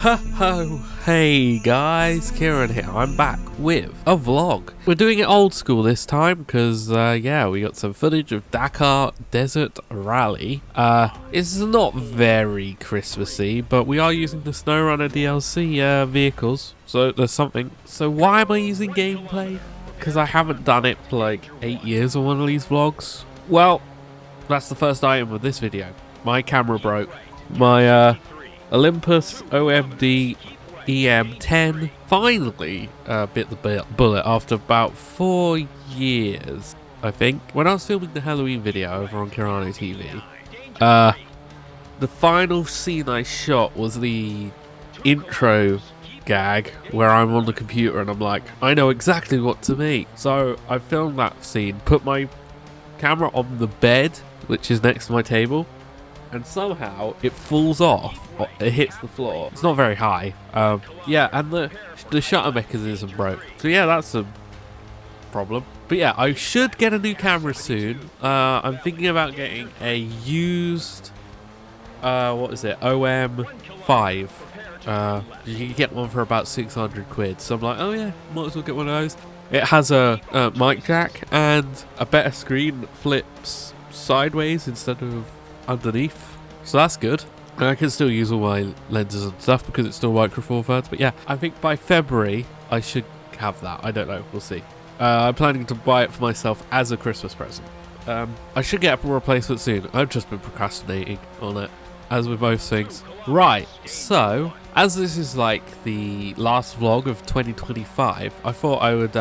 Ho, hey guys, Kieran here. I'm back with a vlog. We're doing it old school this time because, yeah, we got some footage of Dakar Desert Rally. It's not very Christmassy, but we are using the SnowRunner DLC vehicles, so there's something. So why am I using gameplay? Because I haven't done it for like 8 years on one of these vlogs. Well, that's the first item of this video. My camera broke. My, Olympus OMD EM10 finally bit the bullet after about 4 years, I think. When I was filming the Halloween video over on Kieran TV, the final scene I shot was the intro gag where I'm on the computer and I'm like, I know exactly what to make. So I filmed that scene, put my camera on the bed, which is next to my table, and somehow it falls off. It hits the floor. It's not very high. Yeah, and the shutter mechanism broke. So yeah, that's a problem. But yeah, I should get a new camera soon. I'm thinking about getting a used, what is it, OM5. You can get one for about 600 quid. So I'm like, oh yeah, might as well get one of those. It has a mic jack and a better screen that flips sideways instead of underneath, so that's good. And I can still use all my lenses and stuff because it's still Micro Four Thirds. But yeah, I think by February I should have that. I don't know, we'll see. I'm planning to buy it for myself as a Christmas present. I should get a replacement soon. I've just been procrastinating on it, as with most things. Right, so as this is like the last vlog of 2025, I thought I would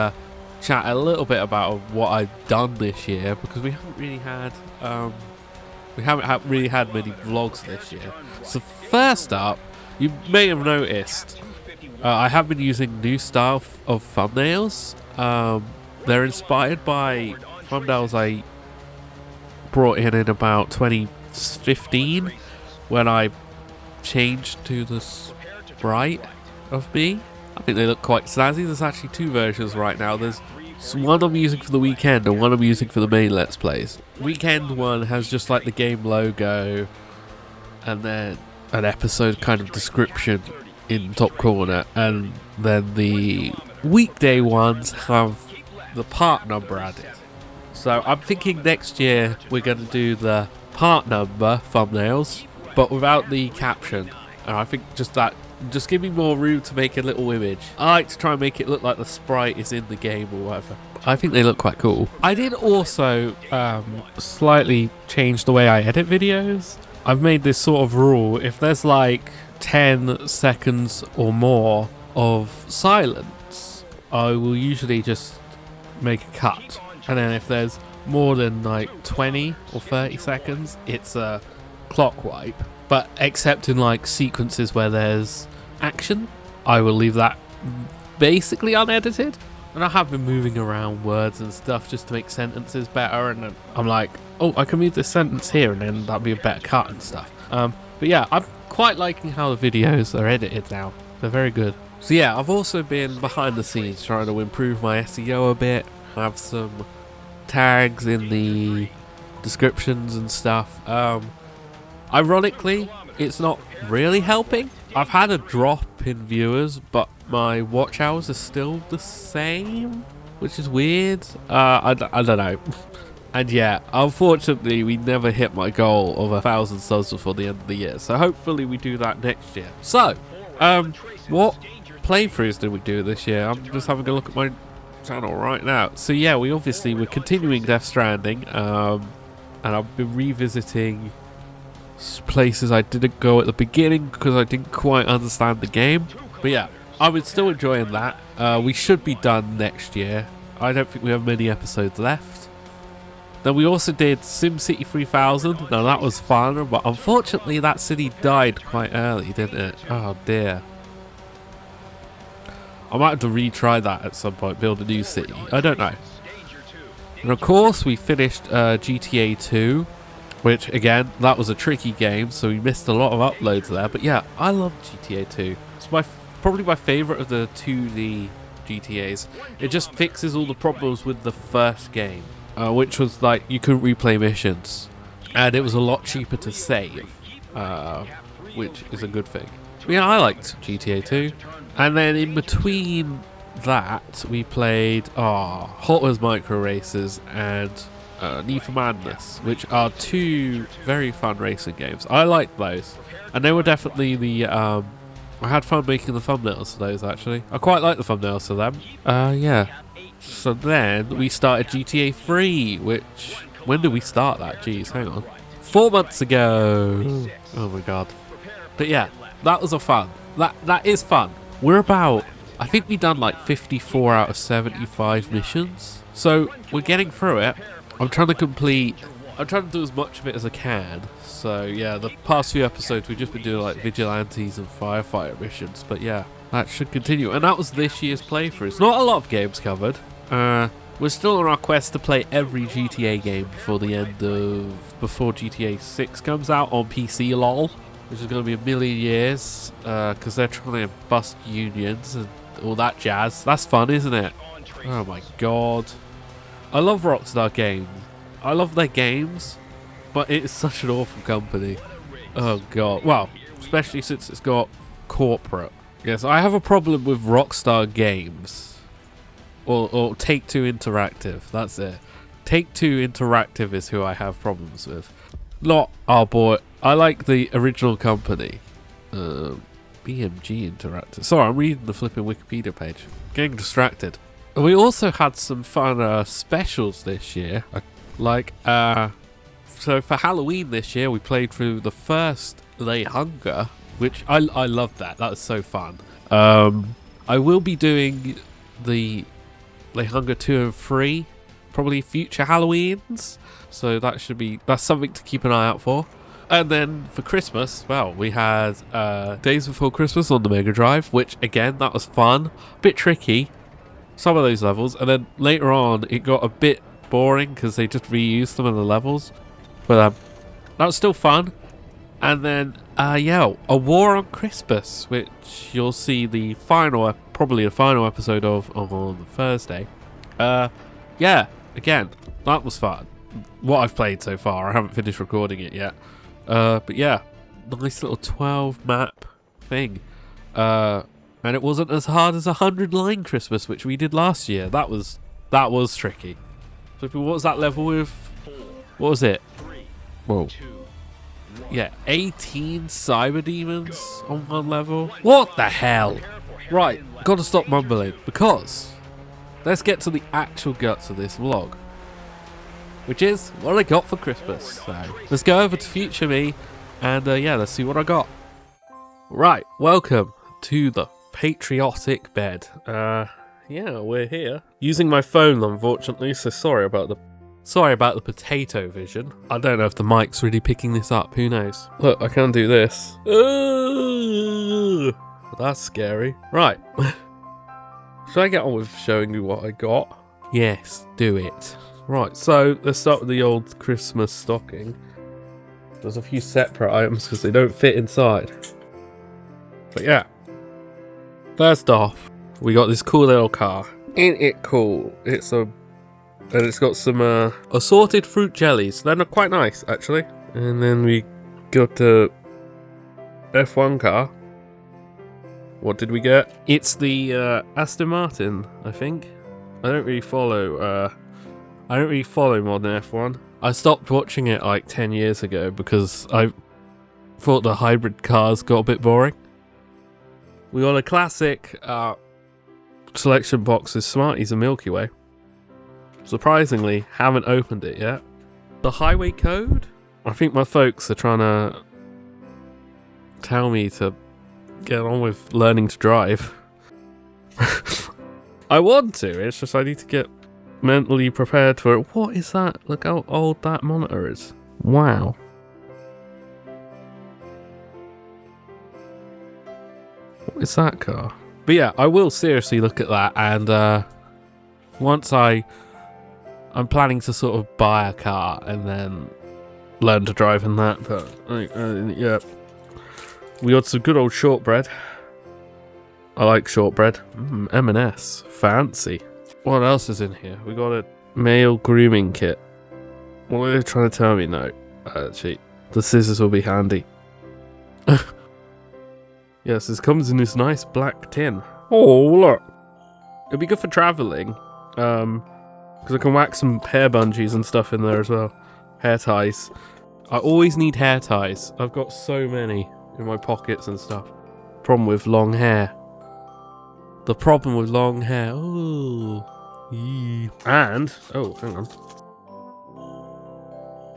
chat a little bit about what I've done this year, because we haven't really had really had many vlogs this year. So first up, you may have noticed I have been using new style of thumbnails. They're inspired by thumbnails I brought in about 2015 when I changed to the sprite of me. I think they look quite snazzy. There's actually two versions right now. There's one I'm using for the weekend and one I'm using for the main Let's Plays. Weekend one has just like the game logo and then an episode kind of description in top corner, and then the weekday ones have the part number added. So I'm thinking next year we're going to do the part number thumbnails but without the caption, and I think just give me more room to make a little image. I like to try and make it look like the sprite is in the game or whatever. I think they look quite cool. I did also slightly change the way I edit videos. I've made this sort of rule: if there's like 10 seconds or more of silence, I will usually just make a cut. And then if there's more than like 20 or 30 seconds, it's a clock wipe. But except in like sequences where there's action, I will leave that basically unedited. And I have been moving around words and stuff just to make sentences better, and I'm like, oh, I can move this sentence here and then that'll be a better cut and stuff. But yeah, I'm quite liking how the videos are edited now. They're very good. So yeah, I've also been behind the scenes trying to improve my SEO a bit, have some tags in the descriptions and stuff. Ironically, it's not really helping. I've had a drop in viewers, but my watch hours are still the same, which is weird. I don't know. And yeah, unfortunately, we never hit my goal of 1,000 subs before the end of the year. So hopefully we do that next year. So, what playthroughs did we do this year? I'm just having a look at my channel right now. So yeah, we're continuing Death Stranding, and I've been revisiting places I didn't go at the beginning because I didn't quite understand the game. But yeah, I'm still enjoying that. We should be done next year. I don't think we have many episodes left. Then we also did SimCity 3000. Now that was fun, but unfortunately that city died quite early, didn't it? Oh dear. I might have to retry that at some point, build a new city. I don't know. And of course we finished GTA 2. Which, again, that was a tricky game, so we missed a lot of uploads there. But yeah, I love GTA 2. It's probably my favourite of the 2D GTAs. It just fixes all the problems with the first game, which was like you couldn't replay missions, and it was a lot cheaper to save, which is a good thing. Yeah, I liked GTA 2. And then in between that, we played Hot Wheels Micro Racers and Need for Madness, which are two very fun racing games. I liked those. And they were definitely the... I had fun making the thumbnails for those, actually. I quite like the thumbnails for them. Yeah. So then we started GTA 3, which... When did we start that? Jeez, hang on. 4 months ago. Oh my god. But yeah, that was a fun. That is fun. We're about... I think we've done like 54 out of 75 missions. So we're getting through it. I'm trying to do as much of it as I can. So yeah, the past few episodes we've just been doing like vigilantes and firefighter missions. But yeah, that should continue. And that was this year's playthrough. It's not a lot of games covered. We're still on our quest to play every GTA game before GTA 6 comes out on PC, lol. Which is going to be a million years, because they're trying to bust unions and all that jazz. That's fun, isn't it? Oh my god. I love Rockstar Games. I love their games, but it is such an awful company. Oh god. Well, especially since it's got corporate. Yes, I have a problem with Rockstar Games. Or Take-Two Interactive, that's it. Take-Two Interactive is who I have problems with. Not our boy. I like the original company. BMG Interactive. Sorry, I'm reading the flipping Wikipedia page. Getting distracted. And we also had some fun specials this year. So for Halloween this year, we played through the first Lay Hunger, which I loved that. That was so fun. I will be doing the Lay Hunger 2 and 3, probably future Halloweens. So that's something to keep an eye out for. And then for Christmas, well, we had Days Before Christmas on the Mega Drive, which again, that was fun. A bit tricky, some of those levels. And then later on, it got a bit boring because they just reused some of the levels. But that was still fun. And then, yeah, A War on Christmas, which you'll see probably the final episode of on Thursday. Yeah, again, that was fun. What I've played so far. I haven't finished recording it yet. But yeah, nice little 12 map thing. And it wasn't as hard as 100 line Christmas, which we did last year. That was tricky. So what was that level with? What was it? Whoa. Yeah, 18 cyber demons on one level. What the hell? Right, gotta stop mumbling, because let's get to the actual guts of this vlog, which is what I got for Christmas. So let's go over to future me and yeah, let's see what I got. Right, welcome to the patriotic bed. Yeah, we're here using my phone, unfortunately, so sorry about the potato vision. I don't know if the mic's really picking this up, who knows. Look, I can do this. That's scary. Right. Should I get on with showing you what I got? Yes, do it. Right, so let's start with the old Christmas stocking. There's a few separate items because they don't fit inside. But yeah. First off, we got this cool little car. Ain't it cool? And it's got some assorted fruit jellies. They're not quite nice, actually. And then we got a F1 car. What did we get? It's the Aston Martin, I think. I don't really follow modern F1. I stopped watching it like 10 years ago because I thought the hybrid cars got a bit boring. We got a classic selection box with Smarties and Milky Way. Surprisingly, haven't opened it yet. The highway code? I think my folks are trying to tell me to get on with learning to drive. I want to, it's just I need to get mentally prepared for it. What is that? Look how old that monitor is. Wow. What is that car? But yeah, I will seriously look at that, and once I'm planning to sort of buy a car and then learn to drive in that. But yeah, we got some good old shortbread. I like shortbread. M&S, fancy. What else is in here? We got a male grooming kit. What are they trying to tell me? No, actually, the scissors will be handy. Yeah, Yes, this comes in this nice black tin. Oh, look. It'd be good for traveling. Because I can wax some hair bungees and stuff in there as well. Hair ties. I always need hair ties. I've got so many in my pockets and stuff. Problem with long hair. The problem with long hair. Oh. And, oh, hang on.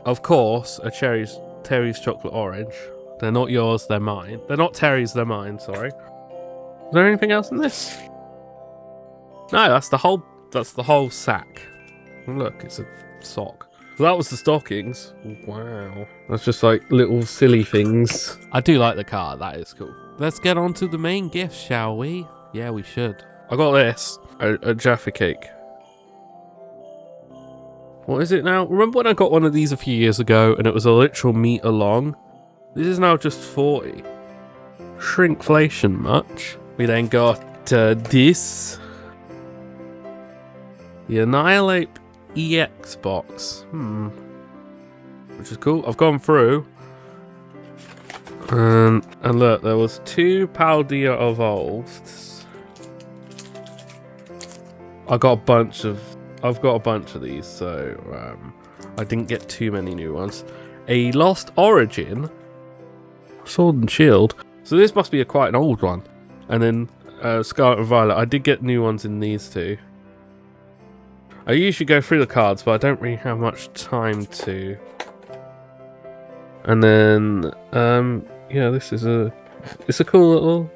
Of course, a Terry's chocolate orange. They're not yours, they're mine. They're not Terry's, they're mine, sorry. Is there anything else in this? No, that's the whole sack. Look, it's a sock. So that was the stockings. Wow. That's just like little silly things. I do like the car, that is cool. Let's get on to the main gift, shall we? Yeah, we should. I got this. A Jaffa cake. What is it now? Remember when I got one of these a few years ago and it was a literal meter long? This is now just 40. Shrinkflation much. We then got this. The Annihilate EX box. Which is cool. I've gone through. And look, there was 2 Paldea Evolved. I've got a bunch of these, so I didn't get too many new ones. A Lost Origin. Sword and Shield. So this must be quite an old one. And then Scarlet and Violet. I did get new ones in these two. I usually go through the cards, but I don't really have much time to. And then, yeah, this is it's a cool little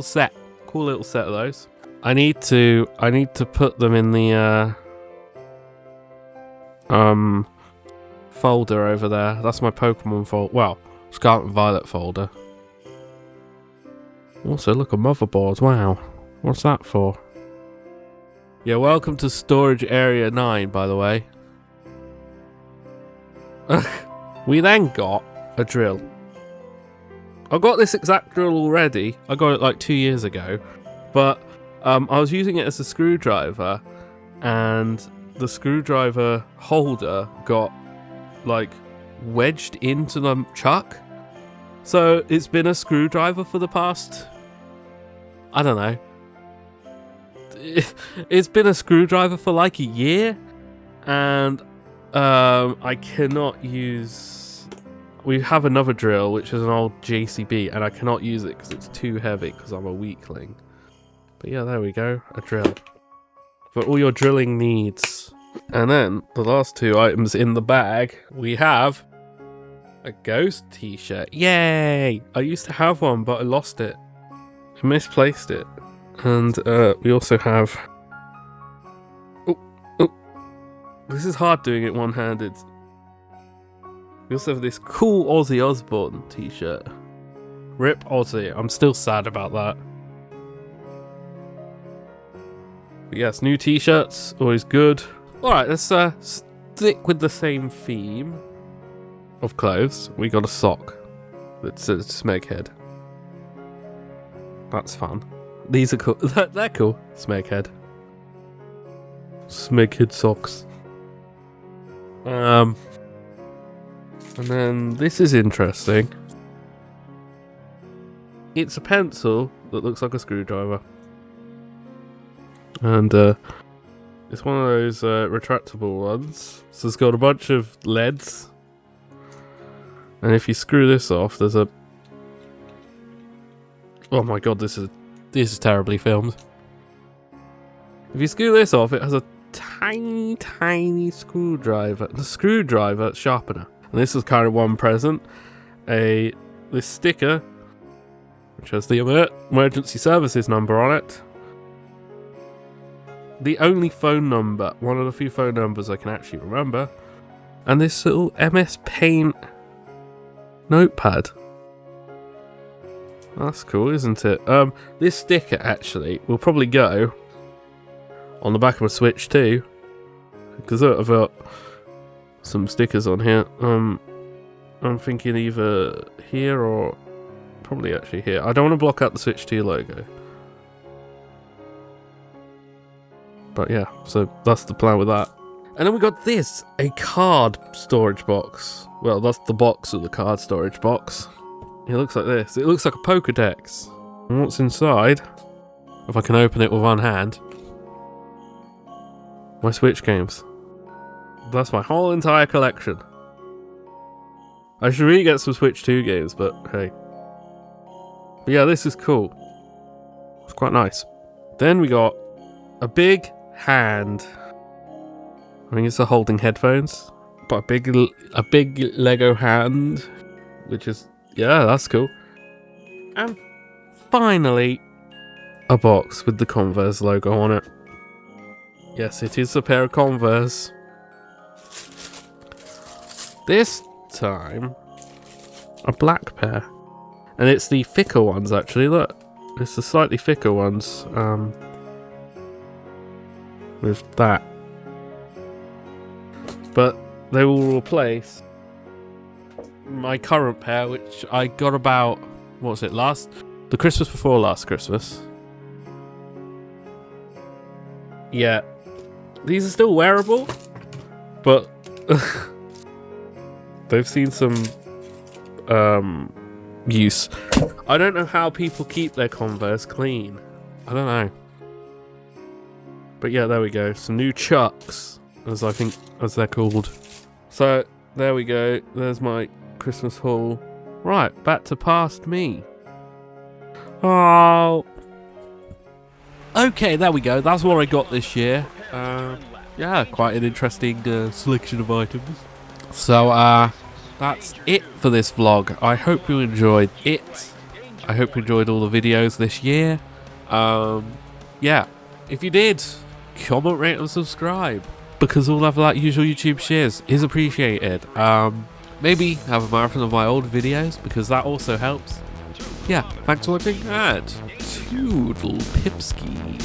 set. Cool little set of those. I need to put them in the folder over there. That's my Pokemon folder. Well, Scarlet and Violet folder. Also, look, a motherboard. Wow. What's that for? Yeah, welcome to Storage Area 9, by the way. We then got a drill. I got this exact drill already. I got it like 2 years ago. But I was using it as a screwdriver, and the screwdriver holder got like wedged into the chuck. So it's been a screwdriver for the past, I don't know. It's been a screwdriver for like a year, and I cannot use. We have another drill, which is an old JCB, and I cannot use it because it's too heavy because I'm a weakling. But yeah, there we go, a drill for all your drilling needs. And then the last 2 items in the bag, we have a Ghost t-shirt. Yay! I used to have one, but I lost it. I misplaced it. And we also have... Oh. This is hard doing it one-handed. We also have this cool Ozzy Osbourne t-shirt. Rip Ozzy. I'm still sad about that. But yes, new t-shirts, always good. Alright, let's stick with the same theme of clothes. We got a sock that says Smeghead. That's fun. These are cool. They're cool. Smeghead. Smeghead socks. And then this is interesting. It's a pencil that looks like a screwdriver. And it's one of those retractable ones. So it's got a bunch of leads. And if you screw this off, there's a... Oh my god, this is terribly filmed. If you screw this off, it has a tiny screwdriver. The screwdriver sharpener. And this is kind of one present. This sticker, which has the emergency services number on it. The only phone number, one of the few phone numbers I can actually remember. And this little MS Paint notepad. That's cool, isn't it? This sticker actually will probably go on the back of my Switch too, because I've got some stickers on here. I'm thinking either here or probably actually here. I don't want to block out the Switch 2 logo. But yeah, so that's the plan with that. And then we got this, a card storage box. Well, that's the box of the card storage box. It looks like this. It looks like a Pokédex. And what's inside? If I can open it with one hand. My Switch games. That's my whole entire collection. I should really get some Switch 2 games, but hey. But yeah, this is cool. It's quite nice. Then we got a big hand. I think it's a holding headphones. But a big Lego hand. Which is, yeah, that's cool. And finally, a box with the Converse logo on it. Yes, it is a pair of Converse. This time, a black pair. And it's the thicker ones, actually. Look, it's the slightly thicker ones. With that. But they will replace my current pair, which I got about, what was it, the Christmas before last Christmas. Yeah. These are still wearable, but they've seen some use. I don't know how people keep their Converse clean. I don't know. But yeah, there we go. Some new Chucks, as they're called. So there we go. There's my Christmas haul. Right, back to past me. Oh. Okay, there we go. That's what I got this year. Yeah, quite an interesting selection of items. So, that's it for this vlog. I hope you enjoyed it. I hope you enjoyed all the videos this year. Yeah, if you did, comment, rate, and subscribe, because all of that usual YouTube shares is appreciated. Maybe have a marathon of my old videos, because that also helps. Yeah, thanks for watching, and toodle pipski.